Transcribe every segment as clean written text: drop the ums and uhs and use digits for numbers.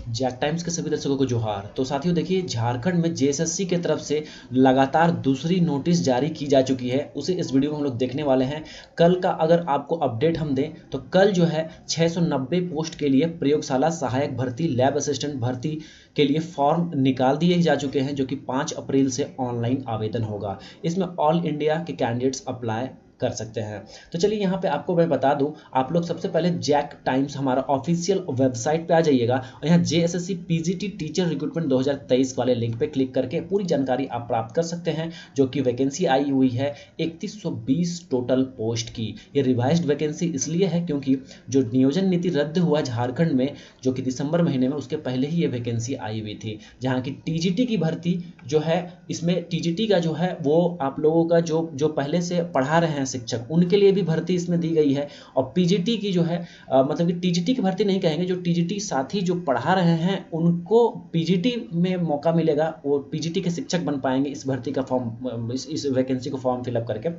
Jack times के सभी दर्शकों को जोहार। तो साथियों देखिए, झारखंड में जेएसएससी की तरफ से लगातार दूसरी नोटिस जारी की जा चुकी है, उसे इस वीडियो में हम लोग देखने वाले हैं। कल का अगर आपको अपडेट हम दें तो कल जो है 690 पोस्ट के लिए प्रयोगशाला सहायक भर्ती, लैब असिस्टेंट भर्ती के लिए फॉर्म निकाल दिए जा चुके हैं, जो कि 5 अप्रैल से ऑनलाइन आवेदन होगा। इसमें ऑल इंडिया के कैंडिडेट्स अप्लाई कर सकते हैं। तो चलिए यहाँ पे आपको मैं बता दूं, आप लोग सबसे पहले जैक टाइम्स हमारा ऑफिशियल वेबसाइट पे आ जाइएगा और यहाँ जेएसएससी पीजीटी टीचर रिक्रूटमेंट 2023 वाले लिंक पे क्लिक करके पूरी जानकारी आप प्राप्त कर सकते हैं, जो कि वैकेंसी आई हुई है 3120 टोटल पोस्ट की। ये रिवाइज्ड वैकेंसी इसलिए है क्योंकि जो नियोजन नीति रद्द हुआ झारखंड में, जो कि दिसंबर महीने में, उसके पहले ही ये वैकेंसी आई हुई थी। जहाँ की टीजीटी की भर्ती जो है, इसमें टीजीटी का जो है वो आप लोगों का जो पहले से पढ़ा रहे हैं शिक्षक, उनके लिए भी भर्ती इसमें दी गई है। और पीजीटी की जो है मतलब कि टीजीटी की भर्ती नहीं कहेंगे, जो टीजीटी साथी जो पढ़ा रहे हैं उनको पीजीटी में मौका मिलेगा, वो पीजीटी के शिक्षक बन पाएंगे इस भर्ती का फॉर्म, इस वैकेंसी को फॉर्म फिलअप करके।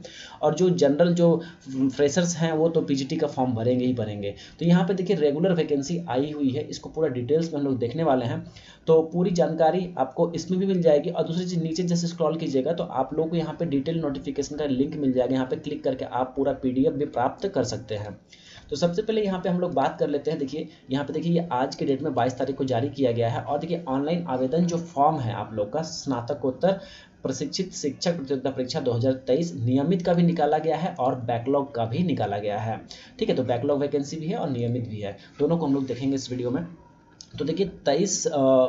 और जो जनरल जो फ्रेशर्स हैं वो तो पीजीटी का फॉर्म भरेंगे ही भरेंगे। तो यहाँ पे देखिए रेगुलर वैकेंसी आई हुई है, इसको पूरा डिटेल्स में हम लोग देखने वाले हैं। तो पूरी जानकारी आपको इसमें भी मिल जाएगी। और दूसरी चीज, नीचे जैसे स्क्रॉल कीजिएगा तो आप लोग को यहाँ पे डिटेल नोटिफिकेशन का लिंक मिल जाएगा, यहाँ पे क्लिक करके आप पूरा पीडीएफ भी प्राप्त कर सकते हैं। तो सबसे पहले यहाँ पे हम लोग बात कर लेते हैं। देखिए यहाँ पे देखिए, ये आज के डेट में 22 तारीख को जारी किया गया है। और देखिए ऑनलाइन आवेदन जो फॉर्म है आप लोग का स्नातकोत्तर प्रशिक्षित शिक्षक प्रतियोगिता परीक्षा 2023 नियमित का भी निकाला गया है और बैकलॉग का भी निकाला गया है। ठीक है, तो बैकलॉग वैकेंसी भी है और नियमित भी है, दोनों को हम लोग देखेंगे इस वीडियो में। तो देखिए 23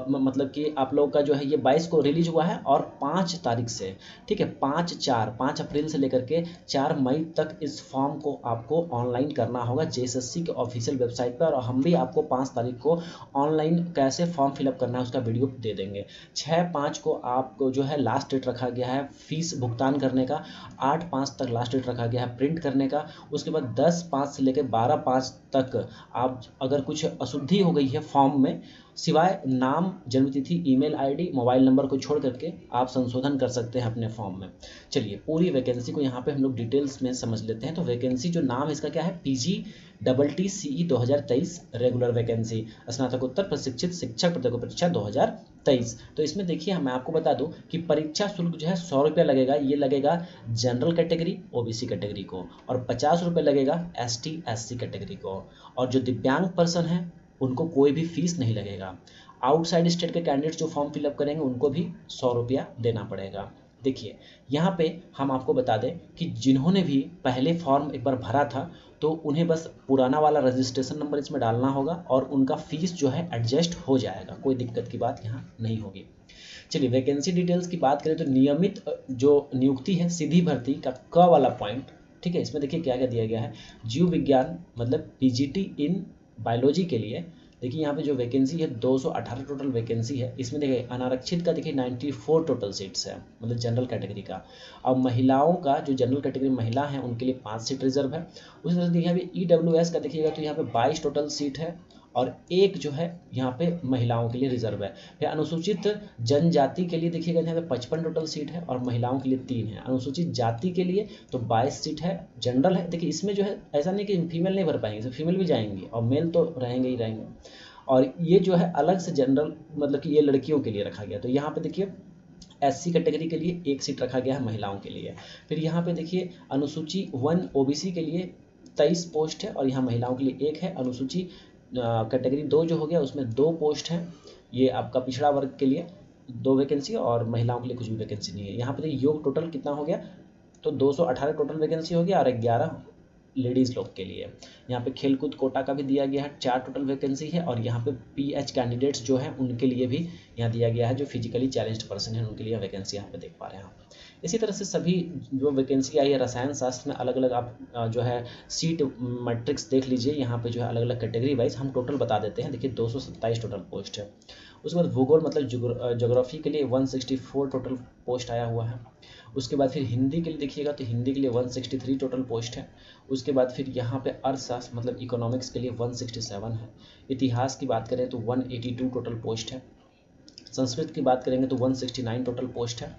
मतलब कि आप लोगों का जो है ये 22 को रिलीज हुआ है और 5 तारीख से, ठीक है, 5 अप्रैल से लेकर के 4 मई तक इस फॉर्म को आपको ऑनलाइन करना होगा जेएसएससी के ऑफिशियल वेबसाइट पर। और हम भी आपको 5 तारीख को ऑनलाइन कैसे फॉर्म फिलअप करना है उसका वीडियो दे देंगे। 6/5 को आपको जो है लास्ट डेट रखा गया है फीस भुगतान करने का। 8/5 तक लास्ट डेट रखा गया है प्रिंट करने का। उसके बाद 10/5 से लेकर 12/5 तक आप अगर कुछ अशुद्धि हो गई है फॉर्म में, सिवाय नाम, जन्मतिथि, ईमेल आईडी, मोबाइल नंबर को छोड़ करके आप संशोधन कर सकते हैं अपने फॉर्म में। चलिए पूरी वैकेंसी को यहाँ पे हम लोग डिटेल्स में समझ लेते हैं। तो वैकेंसी जो नाम इसका क्या है, PGTTCE 2023 रेगुलर वैकेंसी, स्नातकोत्तर प्रशिक्षित शिक्षक प्रतियोगिता परीक्षा 2023। तो इसमें देखिए मैं आपको बता दूं कि परीक्षा शुल्क जो है 100 रुपये लगेगा। ये लगेगा जनरल कैटेगरी ओबीसी कैटेगरी को, और 50 रुपये लगेगा ST SC कैटेगरी को। और जो दिव्यांग पर्सन है उनको कोई भी फीस नहीं लगेगा। आउटसाइड स्टेट के कैंडिडेट्स जो फॉर्म फिलअप करेंगे उनको भी 100 रुपया देना पड़ेगा। देखिए यहाँ पे हम आपको बता दें कि जिन्होंने भी पहले फॉर्म एक बार भरा था तो उन्हें बस पुराना वाला रजिस्ट्रेशन नंबर इसमें डालना होगा और उनका फीस जो है एडजस्ट हो जाएगा, कोई दिक्कत की बात यहाँ नहीं होगी। चलिए वैकेंसी डिटेल्स की बात करें तो नियमित जो नियुक्ति है सीधी भर्ती का क वाला पॉइंट, ठीक है, इसमें देखिए क्या क्या दिया गया है। जीव विज्ञान मतलब पीजीटी इन बायोलॉजी के लिए देखिए यहाँ पे जो वैकेंसी है 218 टोटल वैकेंसी है। इसमें देखिए अनारक्षित का देखिए 94 टोटल सीट्स है, मतलब जनरल कैटेगरी का। और महिलाओं का जो जनरल कैटेगरी महिला है उनके लिए 5 सीट रिजर्व है। उसी तरह से देखिए यहाँ पे EWS का देखिएगा तो यहाँ पे 22 टोटल सीट है और एक जो है यहाँ पे महिलाओं के लिए रिजर्व है। फिर अनुसूचित जनजाति के लिए देखिएगा यहाँ पे 55 टोटल सीट है और महिलाओं के लिए 3 है। अनुसूचित जाति के लिए तो 22 सीट है, जनरल है। देखिए इसमें जो है ऐसा नहीं कि फीमेल नहीं भर पाएंगे, फीमेल भी जाएंगी और मेल तो रहेंगे ही रहेंगे। और ये जो है अलग से जनरल मतलब कि ये लड़कियों के लिए रखा गया। तो यहाँ पे देखिए SC कैटेगरी के लिए 1 सीट रखा गया है महिलाओं के लिए। फिर यहाँ पे देखिए अनुसूची 1 OBC के लिए 23 पोस्ट है और यहाँ महिलाओं के लिए 1 है। अनुसूची कैटेगरी 2 जो हो गया उसमें 2 पोस्ट हैं, ये आपका पिछड़ा वर्ग के लिए 2 वैकेंसी और महिलाओं के लिए कुछ भी वैकेंसी नहीं है। यहाँ पे देखिए योग टोटल कितना हो गया, तो 218 टोटल वैकेंसी हो गया और 11 लेडीज़ लोग के लिए। यहाँ पे खेलकूद कोटा का भी दिया गया है, 4 टोटल वैकेंसी है। और यहाँ पे PH कैंडिडेट्स जो हैं उनके लिए भी यहाँ दिया गया है, जो फिजिकली चैलेंज्ड पर्सन है उनके लिए वैकेंसी यहाँ पे देख पा रहे हैं। इसी तरह से सभी जो वैकेंसी आई है रसायन शास्त्र में अलग अलग आप जो है सीट मैट्रिक्स देख लीजिए। यहाँ पे जो है अलग अलग कैटेगरी वाइज हम टोटल बता देते हैं। देखिए 227 टोटल पोस्ट है। उसके बाद भूगोल मतलब ज्योग्राफी के लिए 164 टोटल पोस्ट आया हुआ है। उसके बाद फिर हिंदी के लिए देखिएगा तो हिंदी के लिए 163 टोटल पोस्ट है। उसके बाद फिर यहाँ पे अर्थशास्त्र मतलब इकोनॉमिक्स के लिए 167 है। इतिहास की बात करें तो 182 टोटल पोस्ट है। संस्कृत की बात करेंगे तो 169 टोटल पोस्ट है।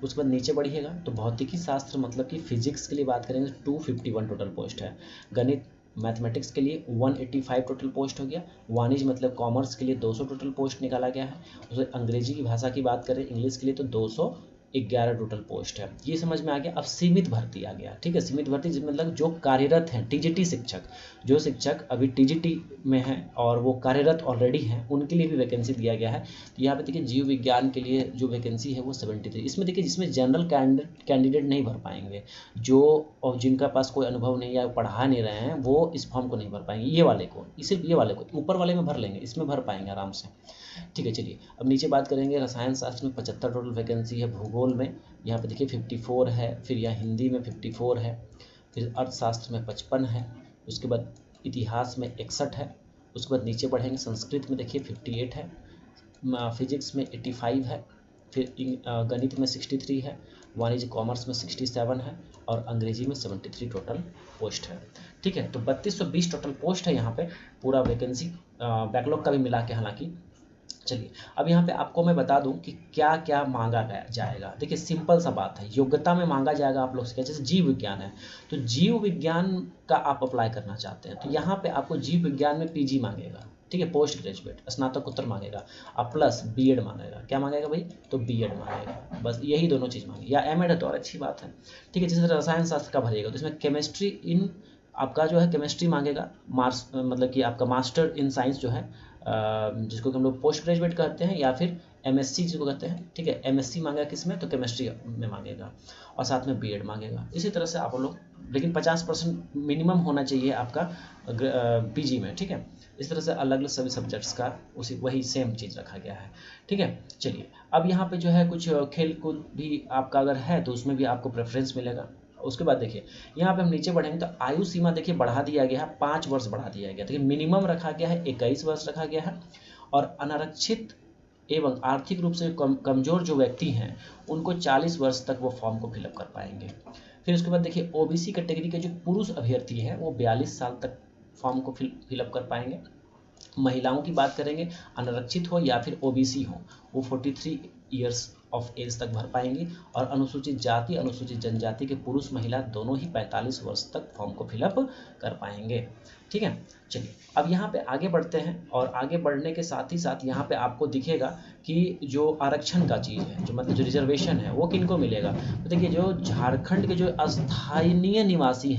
उसके बाद नीचे बढ़िएगा तो भौतिकी शास्त्र मतलब कि फिजिक्स के लिए बात करेंगे तो 251 टोटल पोस्ट है। गणित मैथमेटिक्स के लिए 185 टोटल पोस्ट हो गया। वाणिज्य मतलब कॉमर्स के लिए 200 टोटल पोस्ट निकाला गया है। उसे अंग्रेजी की भाषा की बात करें, इंग्लिश के लिए तो 211 टोटल पोस्ट है। ये समझ में आ गया। अब सीमित भर्ती आ गया, ठीक है। सीमित भर्ती जिसमें मतलब जो कार्यरत हैं, टीजीटी शिक्षक, जो शिक्षक अभी टीजीटी में हैं और वो कार्यरत ऑलरेडी हैं, उनके लिए भी वैकेंसी दिया गया है। तो यहाँ पे देखिए जीव विज्ञान के लिए जो वैकेंसी है वो 73। इसमें देखिए जिसमें जनरल कैंडिडेट नहीं भर पाएंगे, जो और जिनका पास कोई अनुभव नहीं या पढ़ा नहीं रहे हैं, वो इस फॉर्म को नहीं भर पाएंगे। ये वाले को, सिर्फ ये वाले को, ऊपर वाले में भर लेंगे, इसमें भर पाएंगे आराम से, ठीक है। चलिए अब नीचे बात करेंगे। रसायन शास्त्र में 75 टोटल वैकेंसी है। भूगोल में यहाँ पे देखिए 54 है। फिर यहाँ हिंदी में 54 है। फिर अर्थशास्त्र में 55 है। उसके बाद इतिहास में 61 है। उसके बाद नीचे बढ़ेंगे, संस्कृत में देखिए 58 है। फिजिक्स में 85 है। फिर गणित में 63 है। वाणिज्य कॉमर्स में 67 है और अंग्रेजी में 73 टोटल पोस्ट है, ठीक है। तो 3220 टोटल पोस्ट है यहाँ पे, पूरा वैकेंसी बैकलॉग का भी मिला के हालांकि। चलिए अब यहाँ पे आपको मैं बता दूं कि क्या क्या मांगा जाएगा। देखिए सिंपल सा बात है, योग्यता में मांगा जाएगा आप लोग से क्या, जैसे जीव विज्ञान है तो जीव विज्ञान का आप अप्लाई करना चाहते हैं तो यहाँ पे आपको जीव विज्ञान में पीजी मांगेगा, ठीक है, पोस्ट ग्रेजुएट स्नातकोत्तर मांगेगा, और प्लस बीएड मांगेगा। क्या मांगेगा भाई, तो बीएड मांगेगा, बस यही दोनों चीज़ मांगेगी, या एमएड है तो और अच्छी बात है, ठीक है। जैसे रसायन शास्त्र का भरिएगा तो इसमें केमिस्ट्री इन आपका जो है केमिस्ट्री मांगेगा, मतलब कि आपका मास्टर इन साइंस जो है जिसको हम लोग पोस्ट ग्रेजुएट कहते हैं, या फिर एमएससी जिसको कहते हैं, ठीक है। एमएससी मांगेगा किस में, तो केमिस्ट्री में मांगेगा, और साथ में बीएड मांगेगा। इसी तरह से आप लोग, लेकिन 50% मिनिमम होना चाहिए आपका पीजी में, ठीक है। इस तरह से अलग अलग सभी सब्जेक्ट्स का वही सेम चीज़ रखा गया है, ठीक है। चलिए अब यहाँ पे जो है कुछ खेल कूद भी आपका अगर है तो उसमें भी आपको प्रेफरेंस मिलेगा। उसके बाद देखिए यहाँ पे हम नीचे बढ़ेंगे तो आयु सीमा देखिए बढ़ा दिया गया है, 5 वर्ष बढ़ा दिया गया। देखिए मिनिमम रखा गया है 21 वर्ष रखा गया है, और अनारक्षित एवं आर्थिक रूप से कमजोर जो व्यक्ति हैं उनको 40 वर्ष तक वो फॉर्म को फिलअप कर पाएंगे। फिर उसके बाद देखिए ओबीसी कैटेगरी के जो पुरुष अभ्यर्थी हैं वो 42 साल तक फॉर्म को फिलअप कर पाएंगे। महिलाओं की बात करेंगे, अनारक्षित हो या फिर ओबीसी हो, वो 43 ईयर्स ऑफ एज तक भर पाएंगी, और अनुसूचित जाति अनुसूचित जनजाति के पुरुष महिला दोनों ही 45 वर्ष तक फॉर्म को फिलअप कर पाएंगे, ठीक है। चलिए अब यहाँ पे आगे बढ़ते हैं, और आगे बढ़ने के साथ ही साथ यहाँ पे आपको दिखेगा कि जो आरक्षण का चीज़ है, जो मतलब जो रिजर्वेशन है वो किनको मिलेगा। तो देखिए जो झारखंड के जो स्थानीय निवासी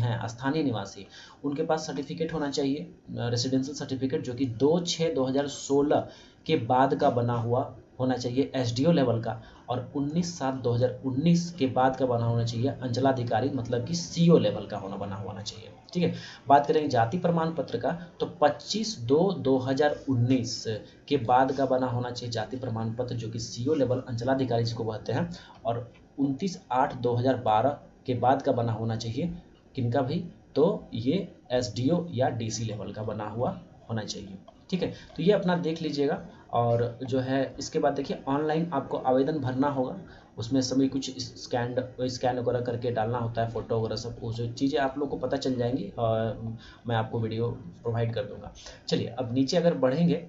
उनके पास सर्टिफिकेट होना चाहिए, रेसिडेंशियल सर्टिफिकेट, जो कि 2/6/2016 के बाद का बना हुआ होना चाहिए एसडीओ लेवल का, और 19/7/2019 के बाद का बना होना चाहिए अंचलाधिकारी, मतलब कि सीओ लेवल का बना होना चाहिए, ठीक है। बात करेंगे जाति प्रमाण पत्र का तो 25/2/2019 के बाद का बना होना चाहिए जाति प्रमाण पत्र, जो कि सीओ लेवल अंचलाधिकारी जिसको कहते हैं, और 29/8/2012 के बाद का बना होना चाहिए किनका भाई, तो ये एसडीओ या डीसी लेवल का बना हुआ होना चाहिए, ठीक है। तो ये अपना देख लीजिएगा। और जो है इसके बाद देखिए ऑनलाइन आपको आवेदन भरना होगा, उसमें सभी कुछ स्कैन वगैरह करके डालना होता है, फोटो वगैरह सब वो जो चीज़ें आप लोग को पता चल जाएंगी, और मैं आपको वीडियो प्रोवाइड कर दूंगा। चलिए अब नीचे अगर बढ़ेंगे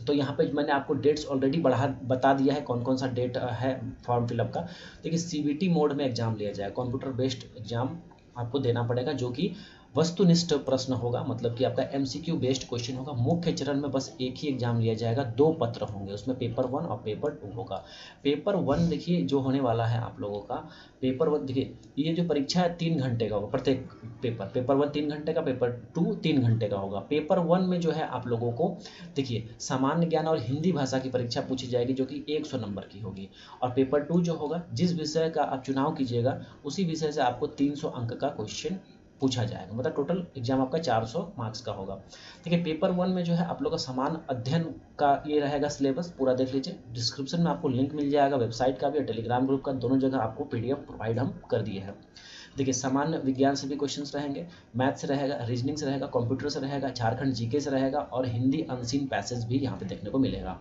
तो यहाँ पे मैंने आपको डेट्स ऑलरेडी बता दिया है, कौन कौन सा डेट है फॉर्म फिलअप का। देखिए सीबीटी मोड में एग्जाम लिया जाए, कंप्यूटर बेस्ड एग्जाम आपको देना पड़ेगा, जो कि वस्तुनिष्ठ प्रश्न होगा, मतलब कि आपका एमसीक्यू बेस्ड क्वेश्चन होगा। मुख्य चरण में बस एक ही एग्जाम लिया जाएगा, 2 पत्र होंगे, उसमें पेपर 1 और पेपर 2 होगा। पेपर 1 देखिए जो होने वाला है आप लोगों का, पेपर 1 देखिए ये जो परीक्षा है 3 घंटे का होगा प्रत्येक पेपर 1 3 घंटे का, पेपर 2 3 घंटे का होगा। पेपर 1 में जो है आप लोगों को देखिए सामान्य ज्ञान और हिंदी भाषा की परीक्षा पूछी जाएगी, जो कि 100 नंबर की होगी, और पेपर 2 जो होगा, जिस विषय का आप चुनाव कीजिएगा उसी विषय से आपको 300 अंक का क्वेश्चन पूछा जाएगा, मतलब टोटल एग्जाम आपका 400 मार्क्स का होगा। देखिए पेपर 1 में जो है आप लोग का समान अध्ययन का ये रहेगा सिलेबस, पूरा देख लीजिए। डिस्क्रिप्शन में आपको लिंक मिल जाएगा वेबसाइट का भी और टेलीग्राम ग्रुप का, दोनों जगह आपको पीडीएफ प्रोवाइड हम कर दिए हैं। देखिए सामान्य विज्ञान से भी क्वेश्चंस रहेंगे, मैथ से रहेगा, रीजनिंग से रहेगा, कंप्यूटर से रहेगा, झारखंड जीके से रहेगा, और हिंदी अनसीन पैसेज भी यहाँ पे देखने को मिलेगा।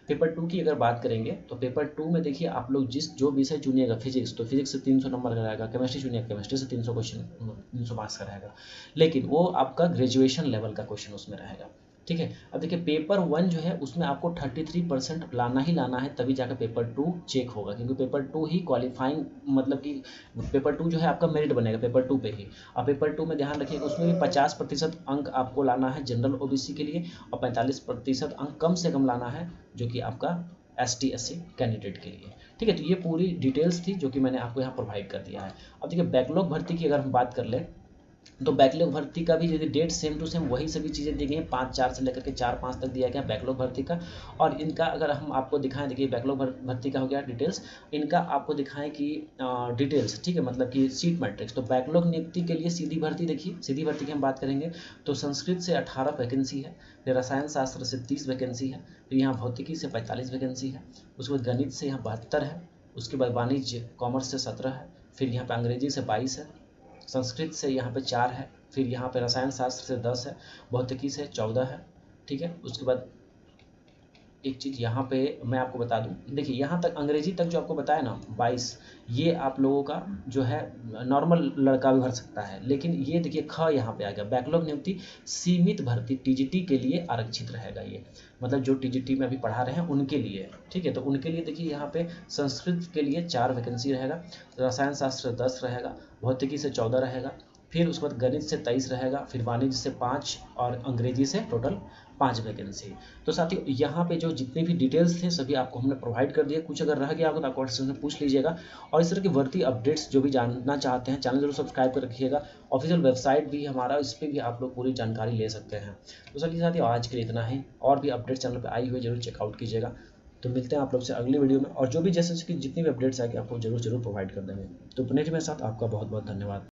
पेपर 2 की अगर बात करेंगे तो पेपर 2 में देखिए आप लोग जो विषय चुनिएगा, फिजिक्स तो फिजिक्स से 300 नंबर का रहेगा, केमिस्ट्री चुनिएगा केमिस्ट्री से 300 मार्क्स का रहेगा, लेकिन वो आपका ग्रेजुएशन लेवल का क्वेश्चन उसमें रहेगा। ठीक है। अब देखिए पेपर 1 जो है उसमें आपको 33% लाना ही लाना है, तभी जाकर पेपर 2 चेक होगा, क्योंकि पेपर 2 ही क्वालिफाइंग, मतलब कि पेपर 2 जो है आपका मेरिट बनेगा पेपर 2 पे ही। और पेपर 2 में ध्यान रखिएगा उसमें भी 50% अंक आपको लाना है जनरल ओबीसी के लिए, और 45% अंक कम से कम लाना है जो कि आपका ST SC कैंडिडेट के लिए। ठीक है, तो ये पूरी डिटेल्स थी जो कि मैंने आपको यहाँ प्रोवाइड कर दिया है। अब देखिए बैकलॉग भर्ती की अगर हम बात कर लें तो बैकलॉग भर्ती का भी यदि डेट सेम टू सेम वही सभी चीज़ें दी गई हैं, 5/4 से लेकर के 4/5 तक दिया गया बैकलॉग भर्ती का। और इनका अगर हम आपको दिखाएं, देखिए बैकलॉग भर्ती का हो गया डिटेल्स, इनका आपको दिखाएं कि डिटेल्स, ठीक है, मतलब कि सीट मैट्रिक्स। तो बैकलॉग नियुक्ति के लिए सीधी भर्ती, देखिए सीधी भर्ती की हम बात करेंगे तो संस्कृत से 18 वैकेंसी है, फिर रसायन शास्त्र से 30 वैकेंसी है, फिर यहाँ भौतिकी से 45 वैकेंसी है, उसके बाद गणित से यहाँ 72 है, उसके बाद वाणिज्य कॉमर्स से 17 है, फिर यहाँ पे अंग्रेजी से 22 है, संस्कृत से यहाँ पे 4 है, फिर यहाँ पे रसायन शास्त्र से 10 है, भौतिकी से 14 है। ठीक है, उसके बाद एक चीज़ यहाँ पे मैं आपको बता दूं, देखिए यहाँ तक अंग्रेजी तक जो आपको बताया ना 22, ये आप लोगों का जो है नॉर्मल लड़का भी भर सकता है, लेकिन ये देखिए ख यहाँ पे आ गया बैकलॉग नियुक्ति सीमित भर्ती TGT के लिए आरक्षित रहेगा ये, मतलब जो TGT में अभी पढ़ा रहे हैं उनके लिए। ठीक है, तो उनके लिए देखिए यहाँ पे संस्कृत के लिए 4 वैकेंसी रहेगा, रसायन शास्त्र 10 रहेगा, भौतिकी से 14 रहेगा, फिर उसके बाद गणित से 23 रहेगा, फिर वाणिज्य से 5 और अंग्रेजी से टोटल 5 वैकेंसी। तो साथियों यहाँ पे जो जितने भी डिटेल्स थे सभी आपको हमने प्रोवाइड कर दिए, कुछ अगर रह गया होगा तो आप क्वेश्चन में पूछ लीजिएगा। और इस तरह की भर्ती अपडेट्स जो भी जानना चाहते हैं चैनल जरूर सब्सक्राइब कर रखिएगा, ऑफिशियल वेबसाइट भी हमारा, इस पर भी आप लोग पूरी जानकारी ले सकते हैं। तो चलिए साथियों आज के लिए इतना ही, और भी अपडेट्स चैनल पर आई हुई जरूर चेकआउट कीजिएगा। तो मिलते हैं आप लोग से अगली वीडियो में, और जो भी जैसे कि जितनी भी अपडेट्स आएगी आपको जरूर प्रोवाइड कर देंगे। तो बने रहिए मेरे साथ, आपका बहुत बहुत धन्यवाद।